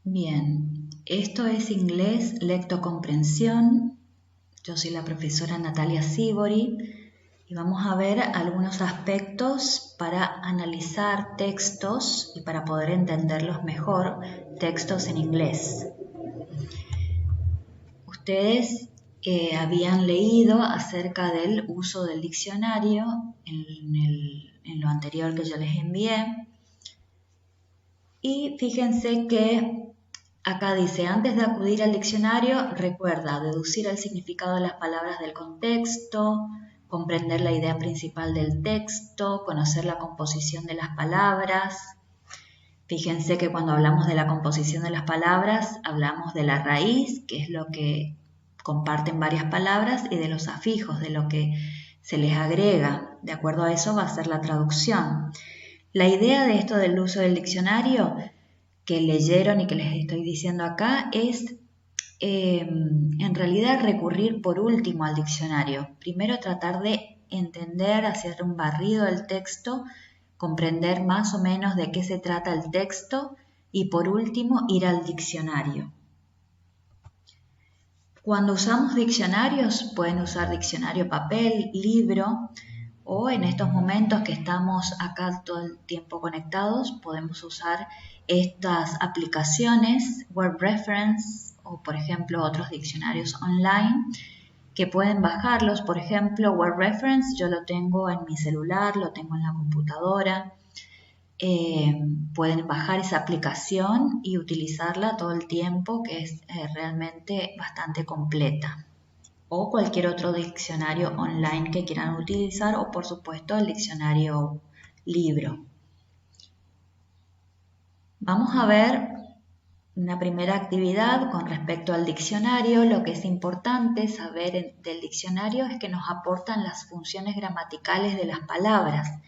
Bien, esto es inglés lectocomprensión. Yo soy la profesora Natalia Sibori y vamos a ver algunos aspectos para analizar textos y para poder entenderlos mejor, textos en inglés. Ustedes habían leído acerca del uso del diccionario en lo anterior que yo les envié. Y fíjense que acá dice, antes de acudir al diccionario, recuerda deducir el significado de las palabras del contexto, comprender la idea principal del texto, conocer la composición de las palabras. Fíjense que cuando hablamos de la composición de las palabras, hablamos de la raíz, que es lo que comparten varias palabras, y de los afijos, de lo que se les agrega. De acuerdo a eso va a ser la traducción. La idea de esto del uso del diccionario que leyeron y que les estoy diciendo acá es en realidad recurrir por último al diccionario. Primero tratar de entender, hacer un barrido del texto, comprender más o menos de qué se trata el texto y por último ir al diccionario. Cuando usamos diccionarios, pueden usar diccionario papel, libro, o en estos momentos que estamos acá todo el tiempo conectados, podemos usar estas aplicaciones, Word Reference o por ejemplo otros diccionarios online que pueden bajarlos. Por ejemplo, Word Reference yo lo tengo en mi celular, lo tengo en la computadora. Pueden bajar esa aplicación y utilizarla todo el tiempo, que es realmente bastante completa. O cualquier otro diccionario online que quieran utilizar, o por supuesto el diccionario libro. Vamos a ver una primera actividad con respecto al diccionario. Lo que es importante saber del diccionario es que nos aportan las funciones gramaticales de las palabras.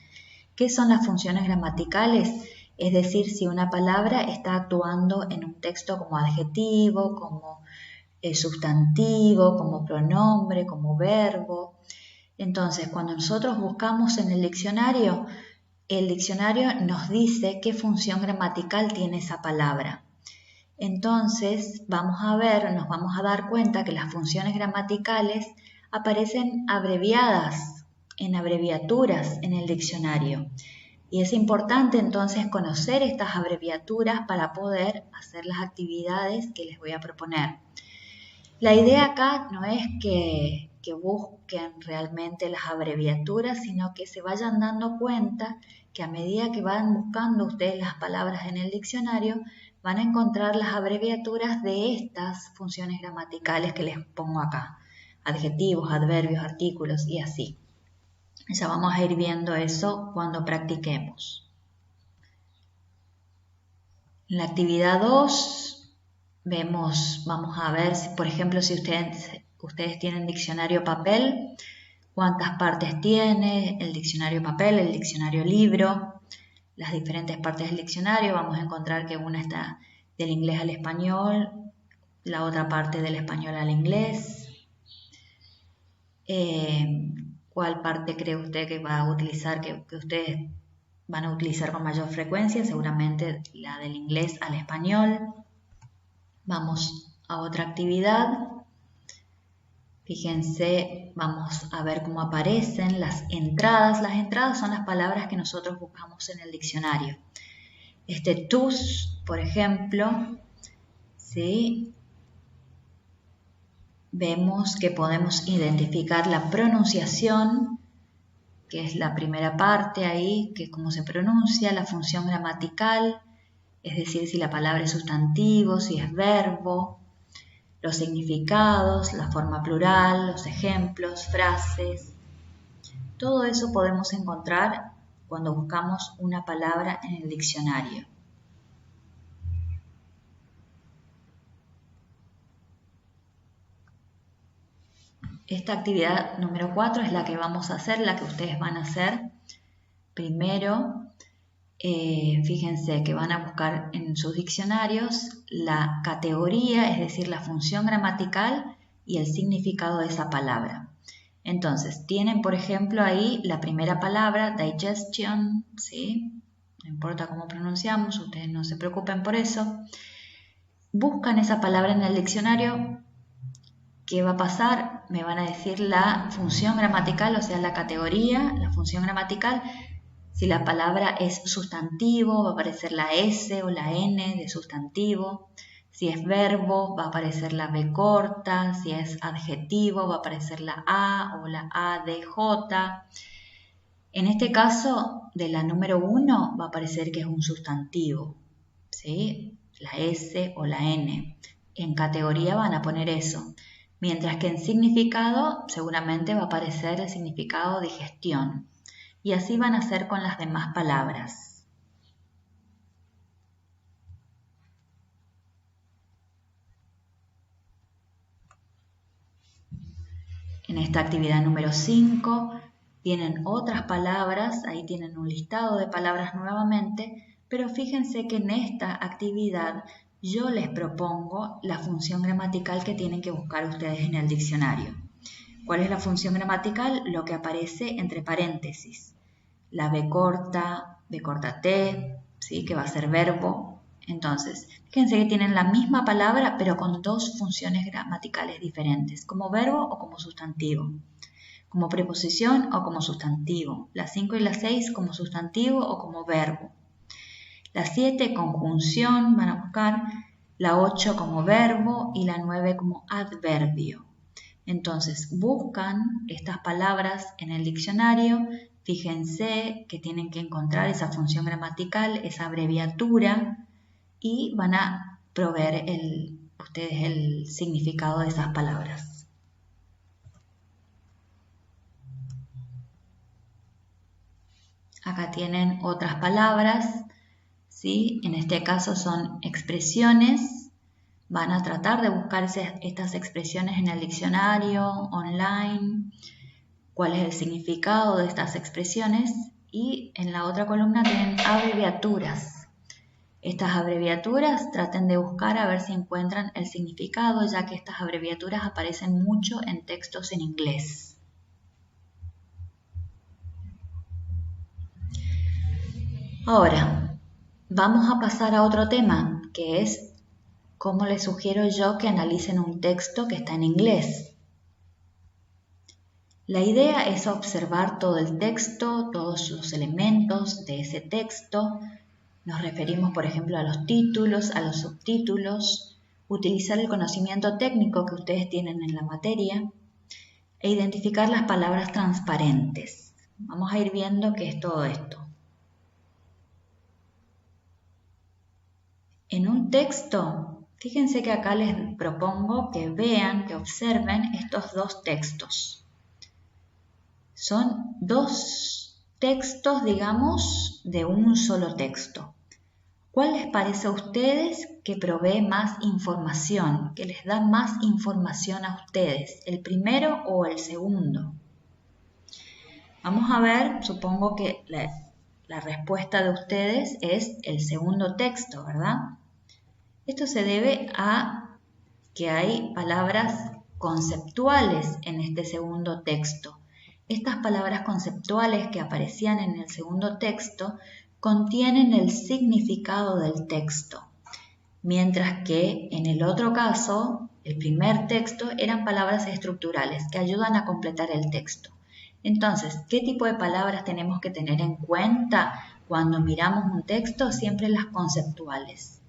¿Qué son las funciones gramaticales? Es decir, si una palabra está actuando en un texto como adjetivo, como sustantivo, como pronombre, como verbo. Entonces, cuando nosotros buscamos en el diccionario nos dice qué función gramatical tiene esa palabra. Entonces, nos vamos a dar cuenta que las funciones gramaticales aparecen abreviadas, en abreviaturas en el diccionario. Y es importante entonces conocer estas abreviaturas para poder hacer las actividades que les voy a proponer. La idea acá no es que busquen realmente las abreviaturas, sino que se vayan dando cuenta que a medida que van buscando ustedes las palabras en el diccionario, van a encontrar las abreviaturas de estas funciones gramaticales que les pongo acá. Adjetivos, adverbios, artículos y así. Ya vamos a ir viendo eso cuando practiquemos. En la actividad 2 vamos a ver, por ejemplo, si ustedes tienen diccionario papel, cuántas partes tiene el diccionario papel, el diccionario libro, las diferentes partes del diccionario. Vamos a encontrar que una está del inglés al español, la otra parte del español al inglés. ¿Cuál parte cree usted que va a utilizar, que ustedes van a utilizar con mayor frecuencia? Seguramente la del inglés al español. Vamos a otra actividad. Fíjense, vamos a ver cómo aparecen las entradas. Las entradas son las palabras que nosotros buscamos en el diccionario. Tus, por ejemplo, ¿sí? Vemos que podemos identificar la pronunciación, que es la primera parte ahí, que es cómo se pronuncia, la función gramatical, es decir, si la palabra es sustantivo, si es verbo, los significados, la forma plural, los ejemplos, frases. Todo eso podemos encontrar cuando buscamos una palabra en el diccionario. Esta actividad número 4 es la que vamos a hacer, la que ustedes van a hacer. Primero, fíjense que van a buscar en sus diccionarios la categoría, es decir, la función gramatical y el significado de esa palabra. Entonces, tienen, por ejemplo, ahí la primera palabra, digestion, ¿sí? No importa cómo pronunciamos, ustedes no se preocupen por eso. buscan esa palabra en el diccionario, ¿qué va a pasar? Me van a decir la función gramatical, o sea, la categoría, la función gramatical. Si la palabra es sustantivo, va a aparecer la S o la N de sustantivo. Si es verbo, va a aparecer la B corta. Si es adjetivo, va a aparecer la A o la ADJ. En este caso, de la número 1, va a aparecer que es un sustantivo, ¿sí? La S o la N. En categoría van a poner eso. Mientras que en significado, seguramente va a aparecer el significado digestión. Y así van a hacer con las demás palabras. En esta actividad número 5 tienen otras palabras, ahí tienen un listado de palabras nuevamente, pero fíjense que en esta actividad yo les propongo la función gramatical que tienen que buscar ustedes en el diccionario. ¿Cuál es la función gramatical? Lo que aparece entre paréntesis. La B corta T, ¿sí? Que va a ser verbo. Entonces, fíjense que tienen la misma palabra, pero con dos funciones gramaticales diferentes, como verbo o como sustantivo, como preposición o como sustantivo, la 5 y la 6 como sustantivo o como verbo, la 7 conjunción van a buscar, la 8 como verbo y la 9 como adverbio. Entonces, buscan estas palabras en el diccionario. Fíjense que tienen que encontrar esa función gramatical, esa abreviatura, y van a proveer ustedes el significado de esas palabras. Acá tienen otras palabras, ¿sí? En este caso son expresiones. Van a tratar de buscar estas expresiones en el diccionario, online, cuál es el significado de estas expresiones, y en la otra columna tienen abreviaturas. Estas abreviaturas traten de buscar a ver si encuentran el significado, ya que estas abreviaturas aparecen mucho en textos en inglés. Ahora, vamos a pasar a otro tema, que es cómo les sugiero yo que analicen un texto que está en inglés. La idea es observar todo el texto, todos los elementos de ese texto. Nos referimos, por ejemplo, a los títulos, a los subtítulos, utilizar el conocimiento técnico que ustedes tienen en la materia e identificar las palabras transparentes. Vamos a ir viendo qué es todo esto. En un texto, fíjense que acá les propongo que vean, que observen estos dos textos. Son dos textos, digamos, de un solo texto. ¿Cuál les parece a ustedes que provee más información, que les da más información a ustedes, el primero o el segundo? Vamos a ver, supongo que la respuesta de ustedes es el segundo texto, ¿verdad? Esto se debe a que hay palabras conceptuales en este segundo texto. Estas palabras conceptuales que aparecían en el segundo texto contienen el significado del texto, mientras que en el otro caso, el primer texto, eran palabras estructurales que ayudan a completar el texto. Entonces, ¿qué tipo de palabras tenemos que tener en cuenta cuando miramos un texto? Siempre las conceptuales,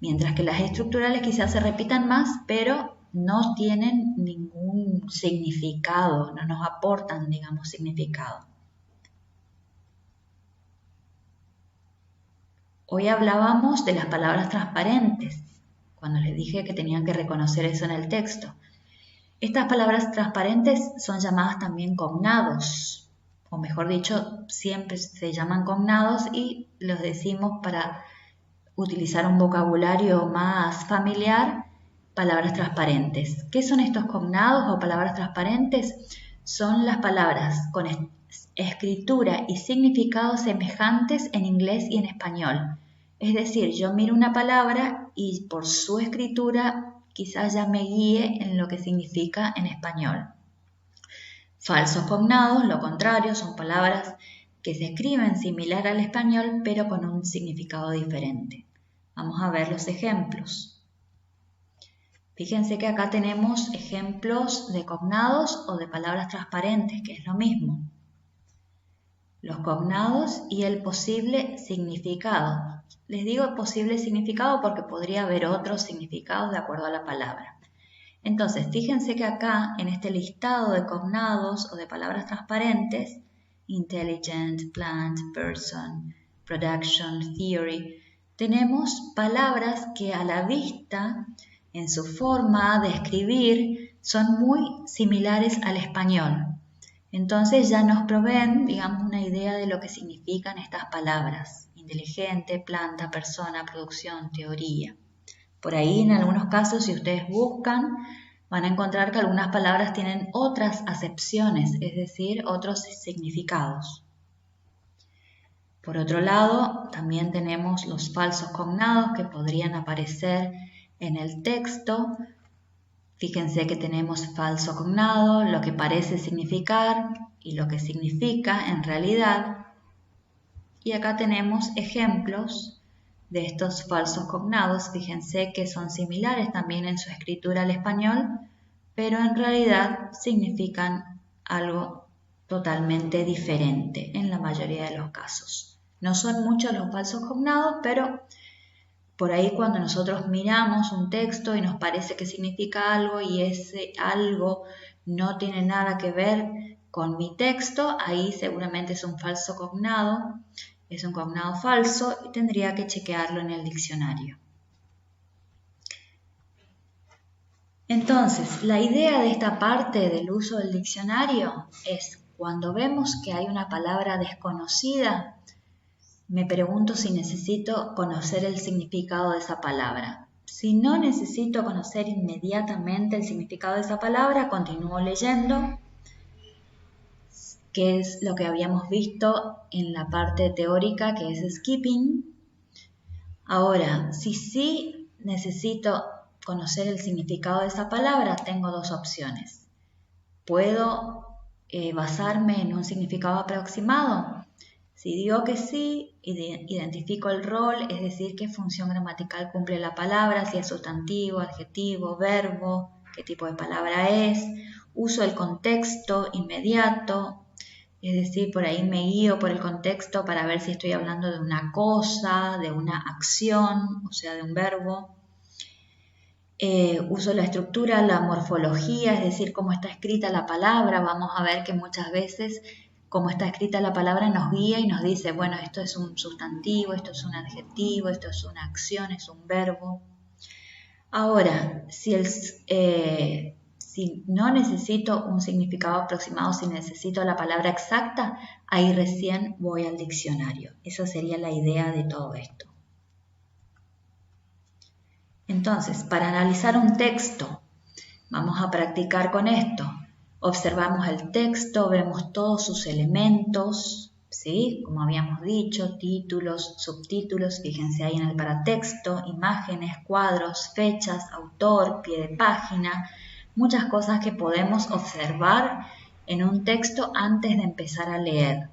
mientras que las estructurales quizás se repitan más, pero no tienen ningún significado, no nos aportan, digamos, significado. Hoy hablábamos de las palabras transparentes, cuando les dije que tenían que reconocer eso en el texto. Estas palabras transparentes son llamadas también cognados, o mejor dicho, siempre se llaman cognados y los decimos para utilizar un vocabulario más familiar, palabras transparentes. ¿Qué son estos cognados o palabras transparentes? Son las palabras con escritura y significados semejantes en inglés y en español. Es decir, yo miro una palabra y por su escritura quizás ya me guíe en lo que significa en español. Falsos cognados, lo contrario, son palabras que se escriben similar al español pero con un significado diferente. Vamos a ver los ejemplos. Fíjense que acá tenemos ejemplos de cognados o de palabras transparentes, que es lo mismo. Los cognados y el posible significado. Les digo posible significado porque podría haber otros significados de acuerdo a la palabra. Entonces, fíjense que acá, en este listado de cognados o de palabras transparentes, intelligent, plant, person, production, theory, tenemos palabras que a la vista, en su forma de escribir, son muy similares al español. Entonces ya nos proveen, digamos, una idea de lo que significan estas palabras. Inteligente, planta, persona, producción, teoría. Por ahí, en algunos casos, si ustedes buscan, van a encontrar que algunas palabras tienen otras acepciones, es decir, otros significados. Por otro lado, también tenemos los falsos cognados que podrían aparecer en el texto. Fíjense que tenemos falso cognado, lo que parece significar y lo que significa en realidad. Y acá tenemos ejemplos de estos falsos cognados. Fíjense que son similares también en su escritura al español, pero en realidad significan algo totalmente diferente en la mayoría de los casos. No son muchos los falsos cognados, pero por ahí cuando nosotros miramos un texto y nos parece que significa algo y ese algo no tiene nada que ver con mi texto, ahí seguramente es un falso cognado, es un cognado falso y tendría que chequearlo en el diccionario. Entonces, la idea de esta parte del uso del diccionario es cuando vemos que hay una palabra desconocida, me pregunto si necesito conocer el significado de esa palabra. Si no necesito conocer inmediatamente el significado de esa palabra, continúo leyendo, que es lo que habíamos visto en la parte teórica, que es skipping. Ahora, si sí necesito conocer el significado de esa palabra, tengo dos opciones. Puedo basarme en un significado aproximado. Si digo que sí, identifico el rol, es decir, qué función gramatical cumple la palabra, si es sustantivo, adjetivo, verbo, qué tipo de palabra es. Uso el contexto inmediato, es decir, por ahí me guío por el contexto para ver si estoy hablando de una cosa, de una acción, o sea, de un verbo. Uso la estructura, la morfología, es decir, cómo está escrita la palabra. Vamos a ver que muchas veces cómo está escrita la palabra nos guía y nos dice, bueno, esto es un sustantivo, esto es un adjetivo, esto es una acción, es un verbo. Ahora, si no necesito un significado aproximado, si necesito la palabra exacta, ahí recién voy al diccionario. Esa sería la idea de todo esto. Entonces, para analizar un texto, vamos a practicar con esto. Observamos el texto, vemos todos sus elementos, ¿sí? Como habíamos dicho, títulos, subtítulos, fíjense ahí en el paratexto, imágenes, cuadros, fechas, autor, pie de página, muchas cosas que podemos observar en un texto antes de empezar a leer.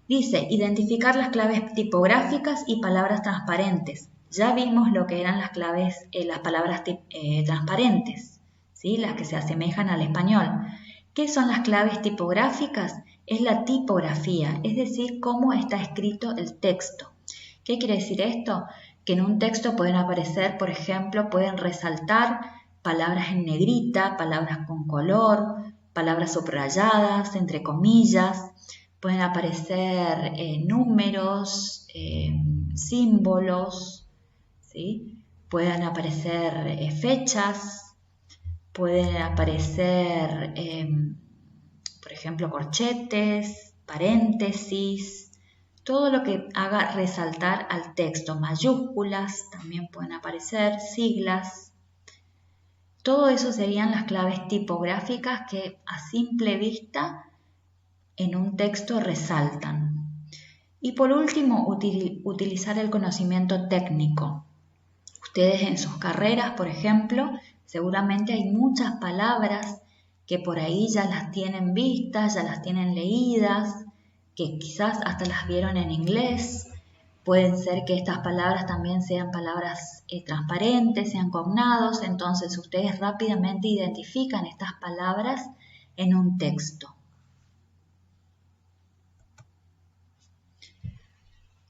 Dice, identificar las claves tipográficas y palabras transparentes. Ya vimos lo que eran las claves, las palabras transparentes, ¿sí? Las que se asemejan al español. ¿Qué son las claves tipográficas? Es la tipografía, es decir, cómo está escrito el texto. ¿Qué quiere decir esto? Que en un texto pueden aparecer, por ejemplo, pueden resaltar palabras en negrita, palabras con color, palabras subrayadas, entre comillas. Pueden aparecer números, símbolos, ¿sí? Pueden aparecer fechas, pueden aparecer, por ejemplo, corchetes, paréntesis, todo lo que haga resaltar al texto, mayúsculas, también pueden aparecer, siglas. Todo eso serían las claves tipográficas que a simple vista en un texto resaltan. Y por último, utilizar el conocimiento técnico. Ustedes en sus carreras, por ejemplo, seguramente hay muchas palabras que por ahí ya las tienen vistas, ya las tienen leídas, que quizás hasta las vieron en inglés, Pueden ser que estas palabras también sean palabras transparentes, sean cognados, entonces ustedes rápidamente identifican estas palabras en un texto.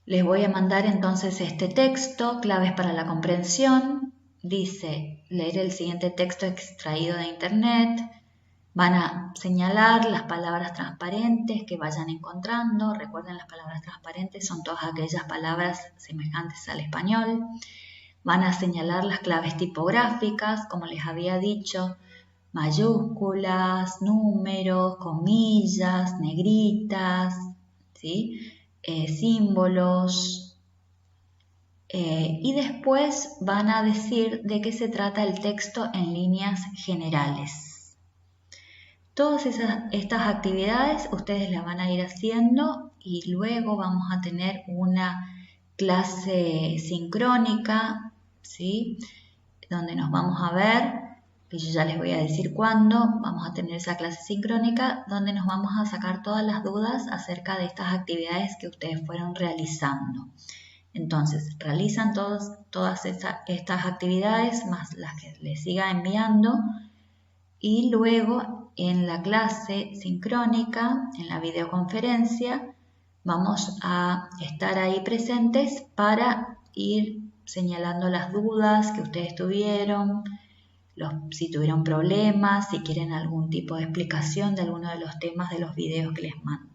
Les voy a mandar entonces este texto, claves para la comprensión. Dice, leer el siguiente texto extraído de internet. Van a señalar las palabras transparentes que vayan encontrando. Recuerden, las palabras transparentes son todas aquellas palabras semejantes al español. Van a señalar las claves tipográficas, como les había dicho, mayúsculas, números, comillas, negritas, ¿sí? Símbolos. Y después van a decir de qué se trata el texto en líneas generales. Todas estas actividades ustedes las van a ir haciendo y luego vamos a tener una clase sincrónica, ¿sí? Donde nos vamos a ver, que yo ya les voy a decir cuándo, vamos a tener esa clase sincrónica donde nos vamos a sacar todas las dudas acerca de estas actividades que ustedes fueron realizando. Entonces, realizan todas estas actividades más las que les siga enviando y luego en la clase sincrónica, en la videoconferencia, vamos a estar ahí presentes para ir señalando las dudas que ustedes tuvieron, si tuvieron problemas, si quieren algún tipo de explicación de alguno de los temas de los videos que les mando.